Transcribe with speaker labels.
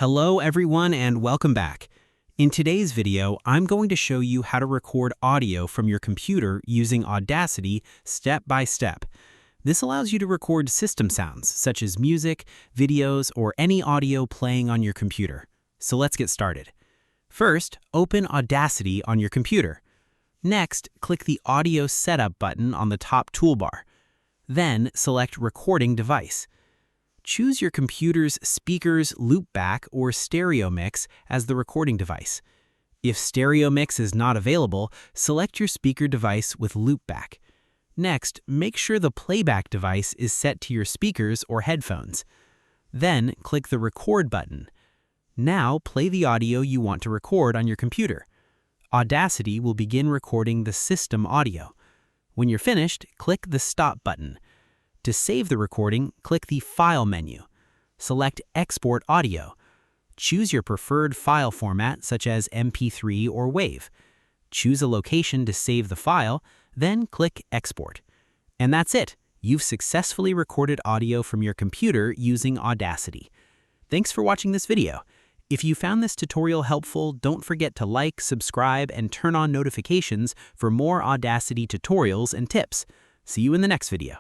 Speaker 1: Hello everyone and welcome back. In today's video, I'm going to show you how to record audio from your computer using Audacity step by step. This allows you to record system sounds such as music, videos, or any audio playing on your computer. So let's get started. First, open Audacity on your computer. Next, click the Audio Setup button on the top toolbar. Then, select Recording Device. Choose your computer's speakers, loopback, or stereo mix as the recording device. If stereo mix is not available, select your speaker device with loopback. Next, make sure the playback device is set to your speakers or headphones. Then, click the Record button. Now, play the audio you want to record on your computer. Audacity will begin recording the system audio. When you're finished, click the Stop button. To save the recording, click the File menu. Select Export Audio. Choose your preferred file format such as MP3 or WAV. Choose a location to save the file, then click Export. And that's it. You've successfully recorded audio from your computer using Audacity. Thanks for watching this video. If you found this tutorial helpful, don't forget to like, subscribe, and turn on notifications for more Audacity tutorials and tips. See you in the next video.